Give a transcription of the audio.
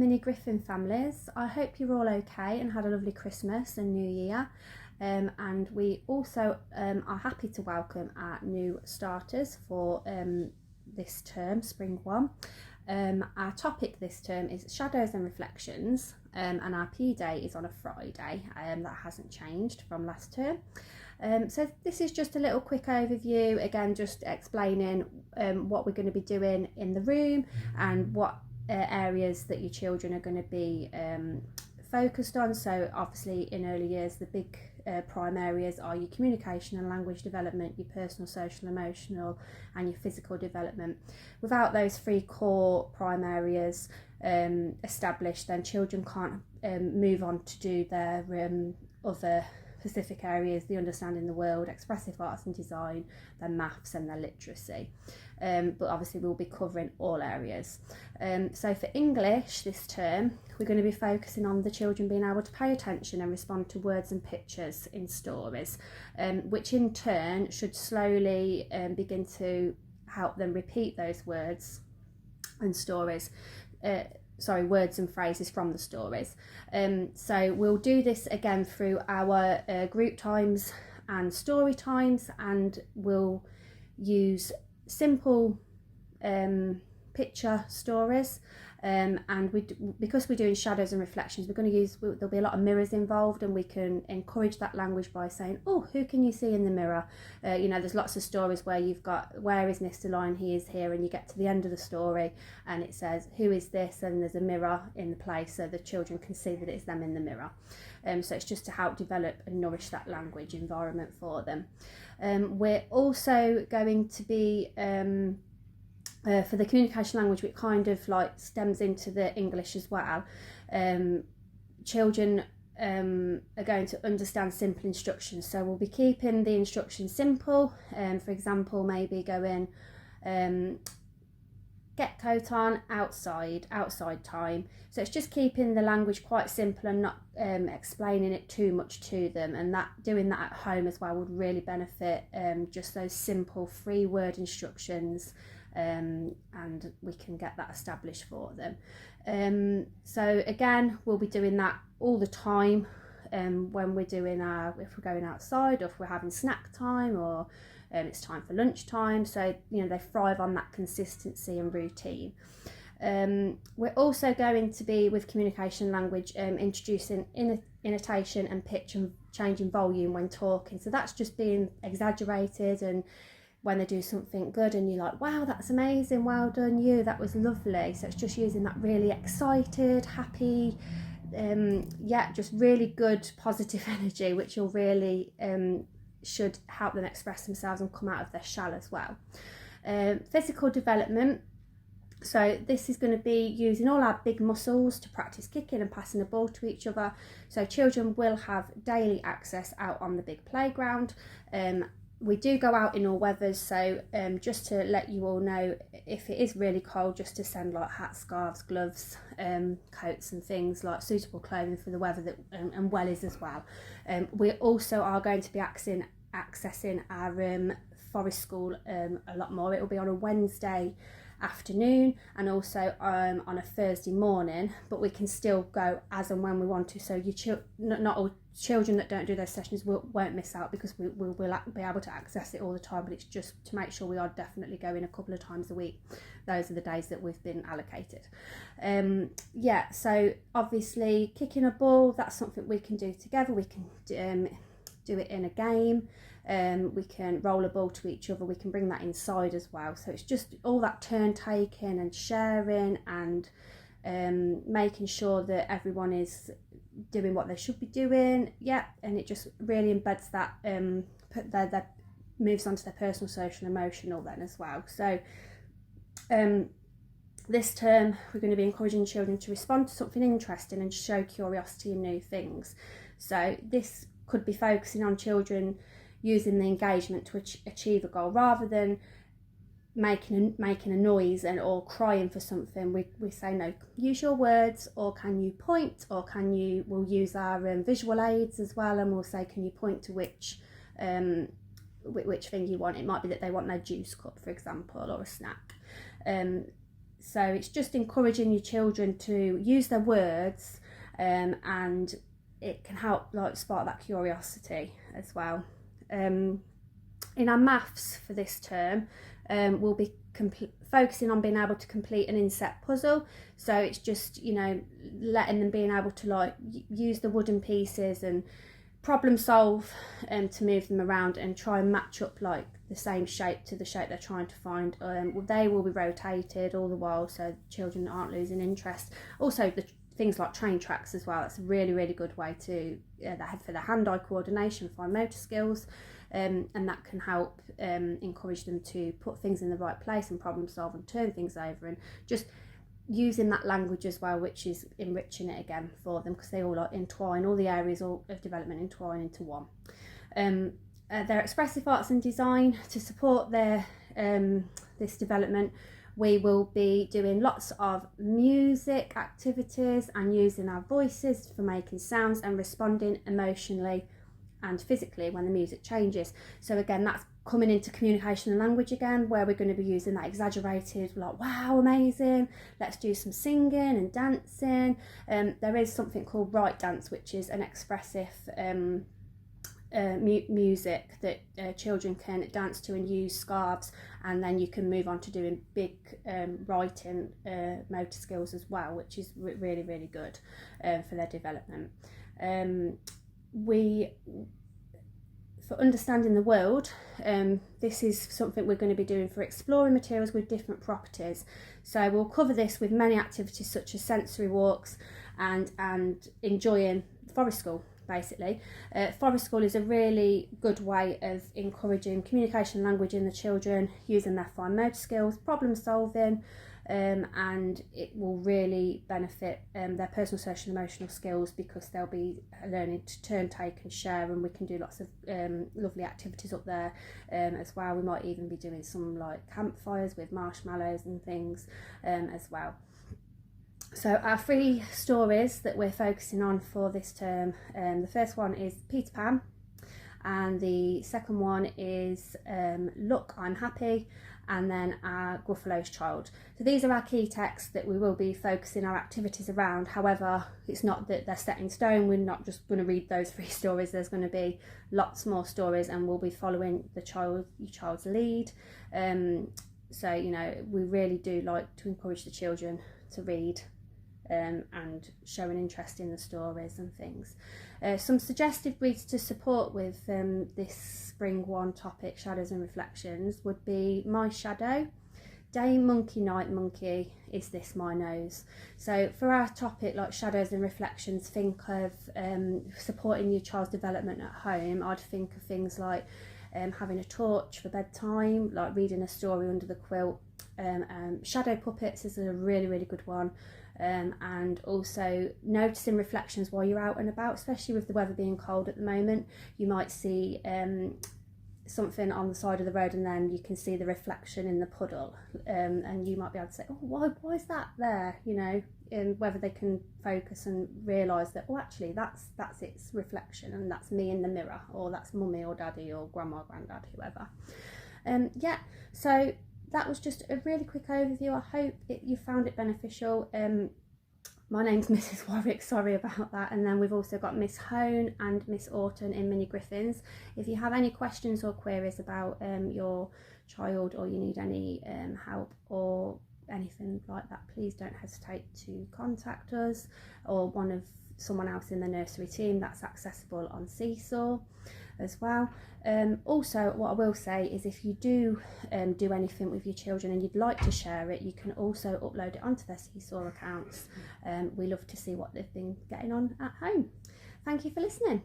mini Griffin families. I hope you're all okay and had a lovely Christmas and New Year. And we also are happy to welcome our new starters for this term, Spring 1. Our topic this term is Shadows and Reflections, and our PE day is on a Friday. That hasn't changed from last term. So this is just a little quick overview, again just explaining what we're going to be doing in the room and what areas that your children are going to be focused on. So obviously in early years the big prime areas are your communication and language development, your personal, social, emotional and your physical development. Without those three core prime areas established, then children can't move on to do their other specific areas, the understanding the world, expressive arts and design, their maths and their literacy. But obviously we'll be covering all areas. So for English this term, we're going to be focusing on the children being able to pay attention and respond to words and pictures in stories, which in turn should slowly begin to help them repeat those words and stories. Words and phrases from the stories. So we'll do this again through our group times and story times, and we'll use simple picture stories, and because we're doing shadows and reflections, we're going to use, there'll be a lot of mirrors involved, and we can encourage that language by saying, oh, who can you see in the mirror? There's lots of stories where you've got, where is Mr. Lion, he is here, and you get to the end of the story and it says, who is this? And there's a mirror in the place so the children can see that it's them in the mirror. So it's just to help develop and nourish that language environment for them. We're also going to be for the communication language, which kind of like stems into the English as well. Children are going to understand simple instructions, so we'll be keeping the instructions simple. For example, maybe going get coat on, outside time. So it's just keeping the language quite simple and not explaining it too much to them, and that doing that at home as well would really benefit just those simple 3-word instructions. And we can get that established for them. So again, we'll be doing that all the time when we're doing if we're going outside, or if we're having snack time, or it's time for lunch time. So they thrive on that consistency and routine. We're also going to be, with communication language, introducing intonation and pitch and changing volume when talking. So that's just being exaggerated, and when they do something good and you're like, wow, that's amazing, well done you, that was lovely. So it's just using that really excited, happy, just really good positive energy, which will really should help them express themselves and come out of their shell as well. Physical development. So this is going to be using all our big muscles to practice kicking and passing the ball to each other. So children will have daily access out on the big playground. We do go out in all weathers, so just to let you all know, if it is really cold, just to send like hats, scarves, gloves, coats and things, like suitable clothing for the weather, that and wellies as well. We also are going to be accessing our forest school a lot more. It will be on a Wednesday afternoon and also on a Thursday morning, but we can still go as and when we want to, so not all children that don't do those sessions won't miss out, because we will be able to access it all the time, but it's just to make sure we are definitely going a couple of times a week. Those are the days that we've been allocated. So obviously kicking a ball, that's something we can do together. We can do it in a game. We can roll a ball to each other, we can bring that inside as well. So it's just all that turn taking and sharing and making sure that everyone is doing what they should be doing. And it just really embeds that, that moves on to their personal, social and emotional then as well. So this term we're going to be encouraging children to respond to something interesting and show curiosity in new things. So this could be focusing on children using the engagement to achieve a goal, rather than making a noise or crying for something. We say, no, use your words, or can you point, or we'll use our visual aids as well, and we'll say, can you point to which thing you want. It might be that they want their juice cup, for example, or a snack. So it's just encouraging your children to use their words, and it can help like spark that curiosity as well. In our maths for this term, we'll be focusing on being able to complete an inset puzzle. So it's just, you know, letting them being able to like use the wooden pieces and problem solve to move them around and try and match up like the same shape to the shape they're trying to find. They will be rotated all the while, so children aren't losing interest. Also the things like train tracks as well, that's a really good way to for the hand-eye coordination, fine motor skills, and that can help encourage them to put things in the right place and problem solve and turn things over, and just using that language as well, which is enriching it again for them, because they all like entwine, all the areas of development entwine into one. Their expressive arts and design, to support their this development, we will be doing lots of music activities and using our voices for making sounds and responding emotionally and physically when the music changes. So again, that's coming into communication and language again, where we're going to be using that exaggerated, like, wow, amazing, let's do some singing and dancing. There is something called right dance, which is an expressive music that children can dance to and use scarves, and then you can move on to doing big writing motor skills as well, which is really good for their development. For understanding the world, this is something we're going to be doing for exploring materials with different properties. So we'll cover this with many activities such as sensory walks and enjoying forest school, basically. Forest school is a really good way of encouraging communication and language in the children, using their fine motor skills, problem solving, and it will really benefit their personal, social and emotional skills, because they'll be learning to turn, take and share, and we can do lots of lovely activities up there as well. We might even be doing some like campfires with marshmallows and things as well. So our 3 stories that we're focusing on for this term, the first one is Peter Pan, and the second one is Look, I'm Happy, and then our Gruffalo's Child. So these are our key texts that we will be focusing our activities around. However, it's not that they're set in stone. We're not just going to read those 3 stories. There's going to be lots more stories, and we'll be following your child's lead. So, you know, we really do like to encourage the children to read and show an interest in the stories and things. Some suggested reads to support with this Spring 1 topic, Shadows and Reflections, would be My Shadow, Day Monkey, Night Monkey, Is This My Nose? So for our topic like Shadows and Reflections, think of supporting your child's development at home. I'd think of things like having a torch for bedtime, like reading a story under the quilt. Shadow puppets is a really good one. And also noticing reflections while you're out and about, especially with the weather being cold at the moment. You might see something on the side of the road, and then you can see the reflection in the puddle, and you might be able to say, oh, why is that there, you know, and whether they can focus and realise that, oh, actually that's its reflection, and that's me in the mirror, or that's mummy or daddy or grandma, granddad, whoever. So that was just a really quick overview. I hope you found it beneficial. My name's Mrs. Warwick, sorry about that. And then we've also got Miss Hone and Miss Orton in Mini Griffins. If you have any questions or queries about your child, or you need any help or anything like that, please don't hesitate to contact us or someone else in the nursery team. That's accessible on Seesaw as well. Also, what I will say is, if you do anything with your children and you'd like to share it, you can also upload it onto their Seesaw accounts. We love to see what they've been getting on at home. Thank you for listening.